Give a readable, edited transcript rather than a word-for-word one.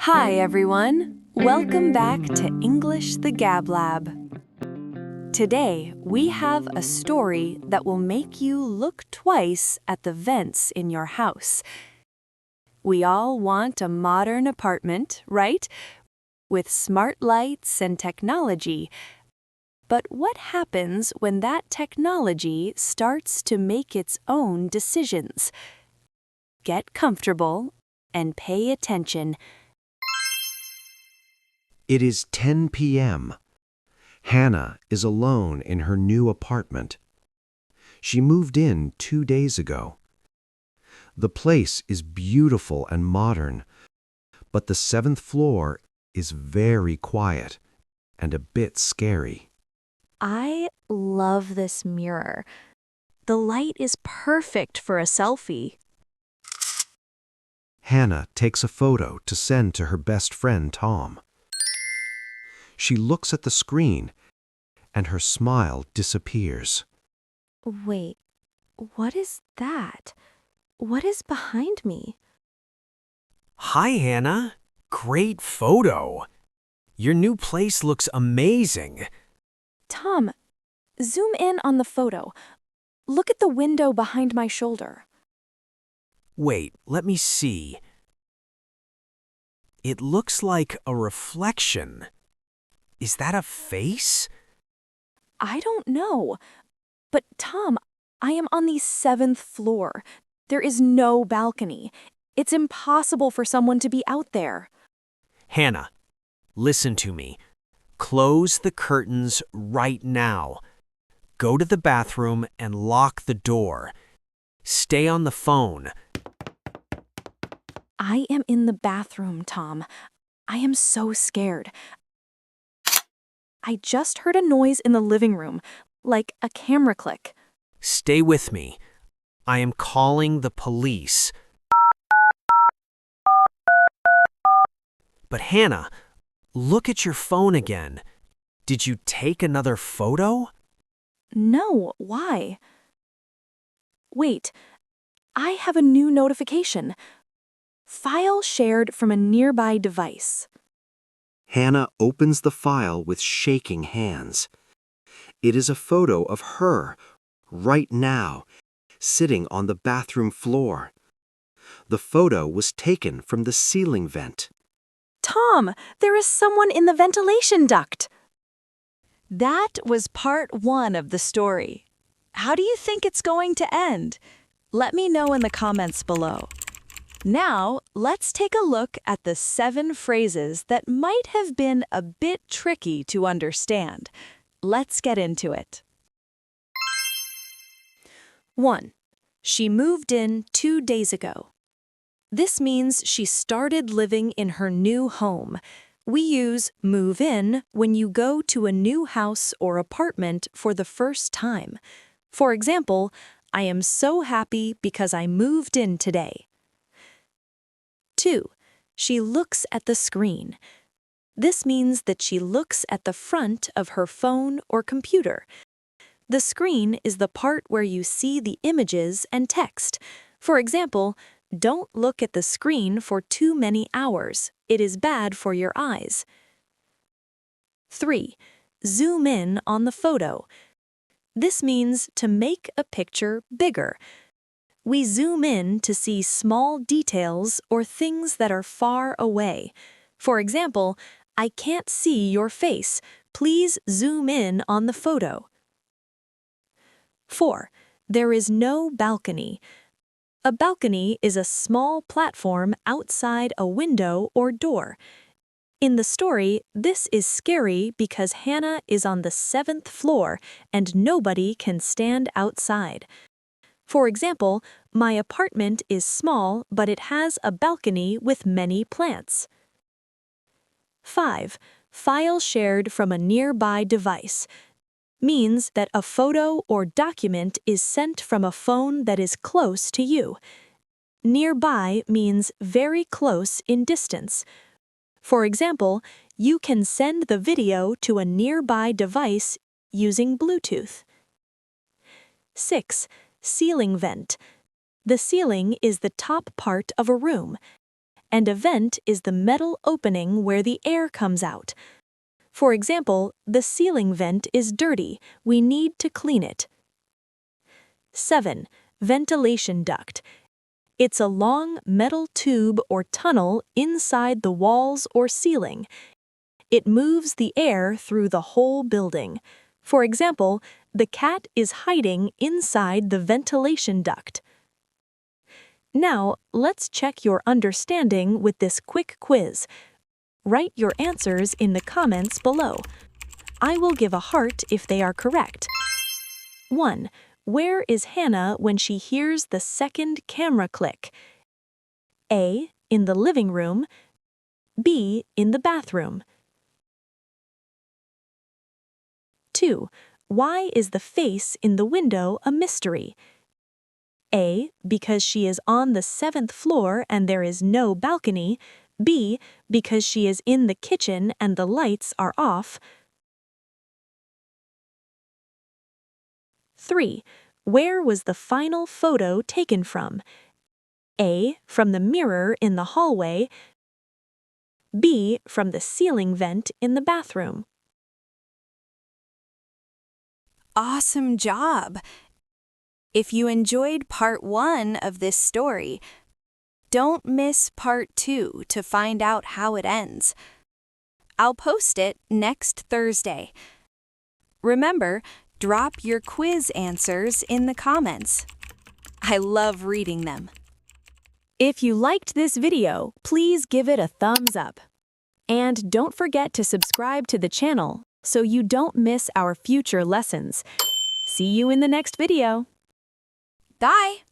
Hi, everyone. Welcome back to English The Gab Lab. Today, we have a story that will make you look twice at the vents in your house. We all want a modern apartment, right? With smart lights and technology. But what happens when that technology starts to make its own decisions? Get comfortable and pay attention. It is 10 p.m. Hannah is alone in her new apartment. She moved in 2 days ago. The place is beautiful and modern, but the 7th floor is very quiet and a bit scary. I love this mirror. The light is perfect for a selfie. Hannah takes a photo to send to her best friend Tom. She looks at the screen, and her smile disappears. Wait, what is that? What is behind me? Hi, Hannah. Great photo. Your new place looks amazing. Tom, zoom in on the photo. Look at the window behind my shoulder. Wait, let me see. It looks like a reflection. Is that a face? I don't know. But Tom, I am on the 7th floor. There is no balcony. It's impossible for someone to be out there. Hannah, listen to me. Close the curtains right now. Go to the bathroom and lock the door. Stay on the phone. I am in the bathroom, Tom. I am so scared. I just heard a noise in the living room, like a camera click. Stay with me. I am calling the police. But Hannah, look at your phone again. Did you take another photo? No, why? Wait, I have a new notification. File shared from a nearby device. Hannah opens the file with shaking hands. It is a photo of her, right now, sitting on the bathroom floor. The photo was taken from the ceiling vent. Tom, there is someone in the ventilation duct. That was part 1 of the story. How do you think it's going to end? Let me know in the comments below. Now, let's take a look at the 7 phrases that might have been a bit tricky to understand. Let's get into it. 1. She moved in 2 days ago. This means she started living in her new home. We use move in when you go to a new house or apartment for the first time. For example, I am so happy because I moved in today. 2. She looks at the screen. This means that she looks at the front of her phone or computer. The screen is the part where you see the images and text. For example, don't look at the screen for too many hours. It is bad for your eyes. 3. Zoom in on the photo. This means to make a picture bigger. We zoom in to see small details or things that are far away. For example, I can't see your face. Please zoom in on the photo. 4. There is no balcony. A balcony is a small platform outside a window or door. In the story, this is scary because Hannah is on the 7th floor and nobody can stand outside. For example, my apartment is small, but it has a balcony with many plants. 5. File shared from a nearby device. Means that a photo or document is sent from a phone that is close to you. Nearby means very close in distance. For example, you can send the video to a nearby device using Bluetooth. 6. Ceiling vent. The ceiling is the top part of a room. and a vent is the metal opening where the air comes out. For example, the ceiling vent is dirty. We need to clean it. 7. Ventilation duct. It's a long metal tube or tunnel inside the walls or ceiling. It moves the air through the whole building. For example, the cat is hiding inside the ventilation duct. Now, let's check your understanding with this quick quiz. Write your answers in the comments below. I will give a heart if they are correct. 1. Where is Hannah when she hears the second camera click? A. In the living room. B. In the bathroom. 2. Why is the face in the window a mystery? A. Because she is on the 7th floor and there is no balcony. B. Because she is in the kitchen and the lights are off. 3. Where was the final photo taken from? A. From the mirror in the hallway. B. From the ceiling vent in the bathroom. Awesome job! If you enjoyed part 1 of this story, don't miss part 2 to find out how it ends. I'll post it next Thursday. Remember, drop your quiz answers in the comments. I love reading them. If you liked this video, please give it a thumbs up. And don't forget to subscribe to the channel so you don't miss our future lessons. See you in the next video. Bye!